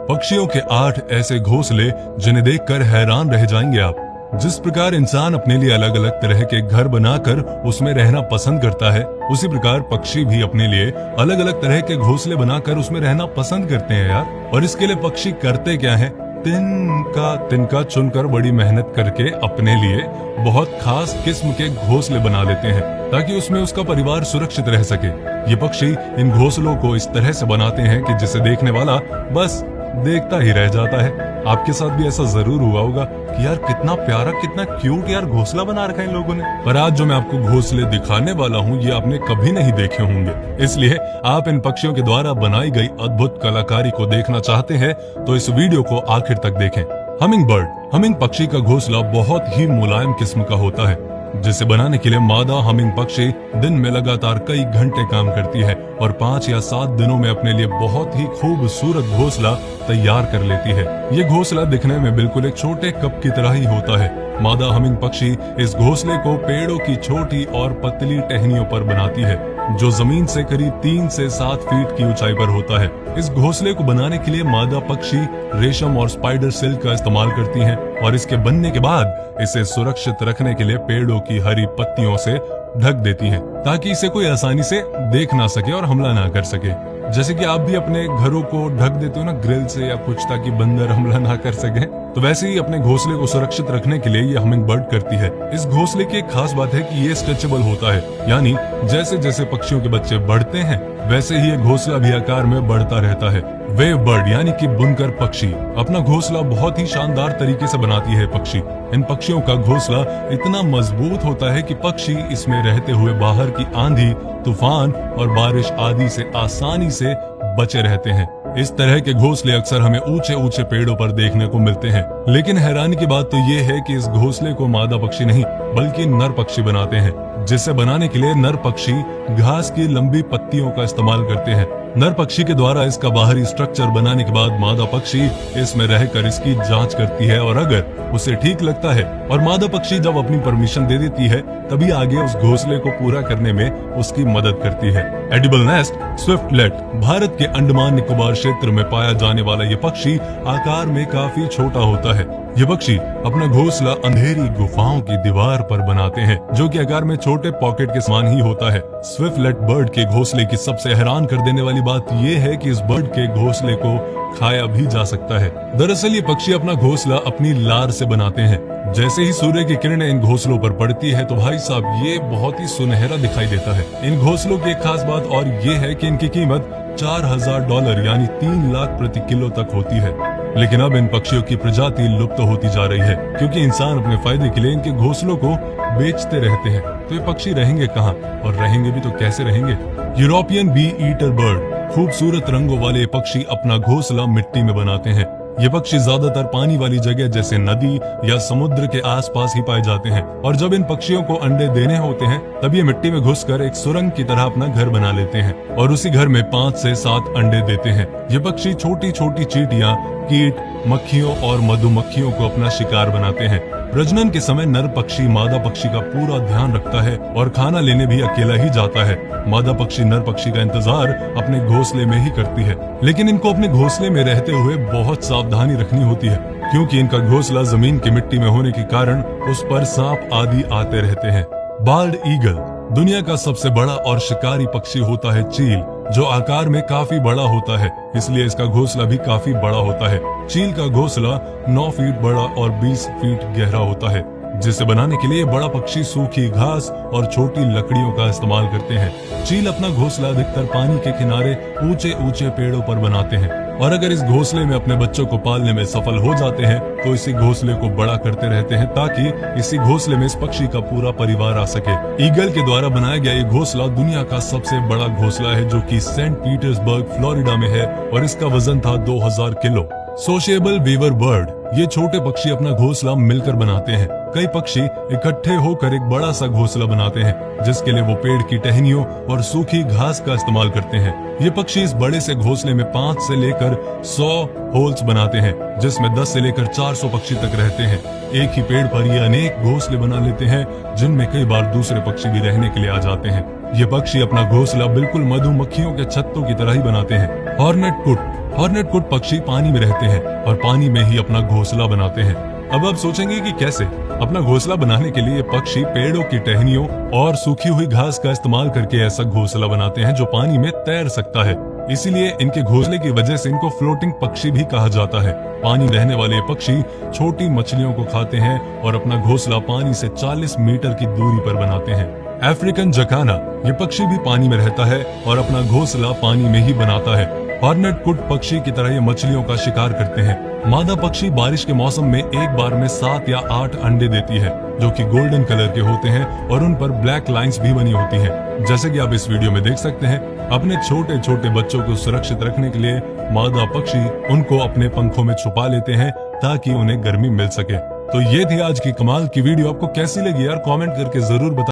पक्षियों के 8 ऐसे घोंसले जिन्हें देखकर हैरान रह जाएंगे आप। जिस प्रकार इंसान अपने लिए अलग अलग तरह के घर बनाकर उसमें रहना पसंद करता है, उसी प्रकार पक्षी भी अपने लिए अलग अलग तरह के घोंसले बनाकर उसमें रहना पसंद करते हैं यार। और इसके लिए पक्षी करते क्या है, तिनका चुनकर बड़ी मेहनत करके अपने लिए बहुत खास किस्म के घोंसले बना लेते हैं ताकि उसमें उसका परिवार सुरक्षित रह सके। ये पक्षी इन घोंसलों को इस तरह से बनाते हैं कि जिसे देखने वाला बस देखता ही रह जाता है। आपके साथ भी ऐसा जरूर हुआ होगा कि यार कितना प्यारा, कितना क्यूट यार घोंसला बना रखा है इन लोगों ने। पर आज जो मैं आपको घोंसले दिखाने वाला हूँ ये आपने कभी नहीं देखे होंगे, इसलिए आप इन पक्षियों के द्वारा बनाई गई अद्भुत कलाकारी को देखना चाहते हैं तो इस वीडियो को आखिर तक देखें। हमिंग पक्षी का घोंसला बहुत ही मुलायम किस्म का होता है, जिसे बनाने के लिए मादा हमिंग पक्षी दिन में लगातार कई घंटे काम करती है और 5 या 7 दिनों में अपने लिए बहुत ही खूबसूरत घोंसला तैयार कर लेती है। ये घोंसला दिखने में बिल्कुल एक छोटे कप की तरह ही होता है। मादा हमिंग पक्षी इस घोंसले को पेड़ों की छोटी और पतली टहनियों पर बनाती है, जो जमीन से करीब 3 से 7 फीट की ऊंचाई पर होता है। इस घोंसले को बनाने के लिए मादा पक्षी रेशम और स्पाइडर सिल्क का इस्तेमाल करती हैं और इसके बनने के बाद इसे सुरक्षित रखने के लिए पेड़ों की हरी पत्तियों से ढक देती हैं ताकि इसे कोई आसानी से देख ना सके और हमला ना कर सके। जैसे कि आप भी अपने घरों को ढक देते हो ना ग्रिल से या कुछ, ताकि बंदर हमला ना कर सके, तो वैसे ही अपने घोंसले को सुरक्षित रखने के लिए ये हमिंग बर्ड करती है। इस घोंसले की एक खास बात है कि ये स्ट्रेचेबल होता है, यानी जैसे जैसे पक्षियों के बच्चे बढ़ते हैं वैसे ही ये घोंसला भी आकार में बढ़ता रहता है। वेव बर्ड यानी कि बुनकर पक्षी अपना घोंसला बहुत ही शानदार तरीके से बनाती है पक्षी। इन पक्षियों का घोंसला इतना मजबूत होता है कि पक्षी इसमें रहते हुए बाहर की आंधी, तूफान और बारिश आदि से आसानी से बचे रहते हैं। इस तरह के घोंसले अक्सर हमें ऊंचे ऊंचे पेड़ों पर देखने को मिलते हैं, लेकिन हैरानी की बात तो ये है कि इस घोंसले को मादा पक्षी नहीं बल्कि नर पक्षी बनाते हैं, जिसे बनाने के लिए नर पक्षी घास की लंबी पत्तियों का इस्तेमाल करते हैं। नर पक्षी के द्वारा इसका बाहरी स्ट्रक्चर बनाने के बाद मादा पक्षी इसमें रहकर इसकी जांच करती है और अगर उसे ठीक लगता है और मादा पक्षी जब अपनी परमिशन दे देती है तभी आगे उस घोंसले को पूरा करने में उसकी मदद करती है। एडिबल नेस्ट स्विफ्टलेट भारत के अंडमान निकोबार क्षेत्र में पाया जाने वाला ये पक्षी आकार में काफी छोटा होता है। ये पक्षी अपना घोंसला अंधेरी गुफाओं की दीवार पर बनाते हैं, जो कि आकार में छोटे पॉकेट के समान ही होता है। स्विफ्टलेट बर्ड के घोंसले की सबसे हैरान कर देने वाली बात ये है कि इस बर्ड के घोंसले को खाया भी जा सकता है। दरअसल ये पक्षी अपना घोंसला अपनी लार से बनाते हैं। जैसे ही सूर्य की किरणें इन घोंसलों पर पड़ती है तो भाई साहब ये बहुत ही सुनहरा दिखाई देता है। इन घोंसलों की एक खास बात और ये है कि इनकी कीमत $4000 यानी 3 लाख प्रति किलो तक होती है। लेकिन अब इन पक्षियों की प्रजाति लुप्त होती जा रही है क्योंकि इंसान अपने फायदे के लिए इनके घोंसलों को बेचते रहते हैं। तो ये पक्षी रहेंगे कहाँ, और रहेंगे भी तो कैसे रहेंगे। यूरोपियन बी ईटर बर्ड खूबसूरत रंगों वाले पक्षी अपना घोंसला मिट्टी में बनाते हैं। ये पक्षी ज्यादातर पानी वाली जगह जैसे नदी या समुद्र के आसपास ही पाए जाते हैं और जब इन पक्षियों को अंडे देने होते हैं तब ये मिट्टी में घुसकर एक सुरंग की तरह अपना घर बना लेते हैं और उसी घर में 5 से 7 अंडे देते हैं। ये पक्षी छोटी छोटी चींटियां, कीट, मक्खियों और मधुमक्खियों को अपना शिकार बनाते हैं। प्रजनन के समय नर पक्षी मादा पक्षी का पूरा ध्यान रखता है और खाना लेने भी अकेला ही जाता है। मादा पक्षी नर पक्षी का इंतजार अपने घोंसले में ही करती है, लेकिन इनको अपने घोंसले में रहते हुए बहुत सावधानी रखनी होती है क्योंकि इनका घोंसला जमीन की मिट्टी में होने के कारण उस पर सांप आदि आते रहते हैं। बाल्ड ईगल दुनिया का सबसे बड़ा और शिकारी पक्षी होता है चील, जो आकार में काफी बड़ा होता है, इसलिए इसका घोंसला भी काफी बड़ा होता है। चील का घोंसला 9 फीट बड़ा और 20 फीट गहरा होता है, जिसे बनाने के लिए बड़ा पक्षी सूखी घास और छोटी लकड़ियों का इस्तेमाल करते हैं। चील अपना घोंसला अधिकतर पानी के किनारे ऊंचे ऊंचे पेड़ों पर बनाते हैं और अगर इस घोंसले में अपने बच्चों को पालने में सफल हो जाते हैं तो इसी घोंसले को बड़ा करते रहते हैं ताकि इसी घोंसले में इस पक्षी का पूरा परिवार आ सके। ईगल के द्वारा बनाया गया ये घोंसला दुनिया का सबसे बड़ा घोंसला है, जो कि सेंट पीटर्सबर्ग फ्लोरिडा में है और इसका वजन था 2000 किलो। सोशिएबल वीवर बर्ड ये छोटे पक्षी अपना घोंसला मिलकर बनाते हैं। कई पक्षी इकट्ठे होकर एक बड़ा सा घोंसला बनाते हैं, जिसके लिए वो पेड़ की टहनियों और सूखी घास का इस्तेमाल करते हैं। ये पक्षी इस बड़े से घोंसले में 5 से लेकर 100 होल्स बनाते हैं, जिसमें 10 से लेकर 400 पक्षी तक रहते हैं। एक ही पेड़ पर ये अनेक घोंसले बना लेते हैं, जिनमें कई बार दूसरे पक्षी भी रहने के लिए आ जाते हैं। ये पक्षी अपना घोंसला बिल्कुल मधुमक्खियों के छत्तों की तरह ही बनाते हैं। हॉर्नेट कुट हॉर्नेट कुड पक्षी पानी में रहते हैं और पानी में ही अपना घोंसला बनाते हैं। अब आप सोचेंगे कि कैसे? अपना घोंसला बनाने के लिए पक्षी पेड़ों की टहनियों और सूखी हुई घास का इस्तेमाल करके ऐसा घोंसला बनाते हैं जो पानी में तैर सकता है। इसीलिए इनके घोंसले की वजह से इनको फ्लोटिंग पक्षी भी कहा जाता है। पानी में रहने वाले पक्षी छोटी मछलियों को खाते हैं और अपना घोंसला पानी से 40 मीटर की दूरी पर बनाते हैं। अफ्रीकन जकाना ये पक्षी भी पानी में रहता है और अपना घोंसला पानी में ही बनाता है। हॉर्नेट कुड पक्षी की तरह ये मछलियों का शिकार करते हैं। मादा पक्षी बारिश के मौसम में एक बार में 7 या 8 अंडे देती है, जो कि गोल्डन कलर के होते हैं और उन पर ब्लैक लाइंस भी बनी होती हैं। जैसे कि आप इस वीडियो में देख सकते हैं, अपने छोटे छोटे बच्चों को सुरक्षित रखने के लिए मादा पक्षी उनको अपने पंखों में छुपा लेते हैं ताकि उन्हें गर्मी मिल सके। तो ये थी आज की कमाल की वीडियो। आपको कैसी लगी यार? कमेंट करके जरूर बताएं।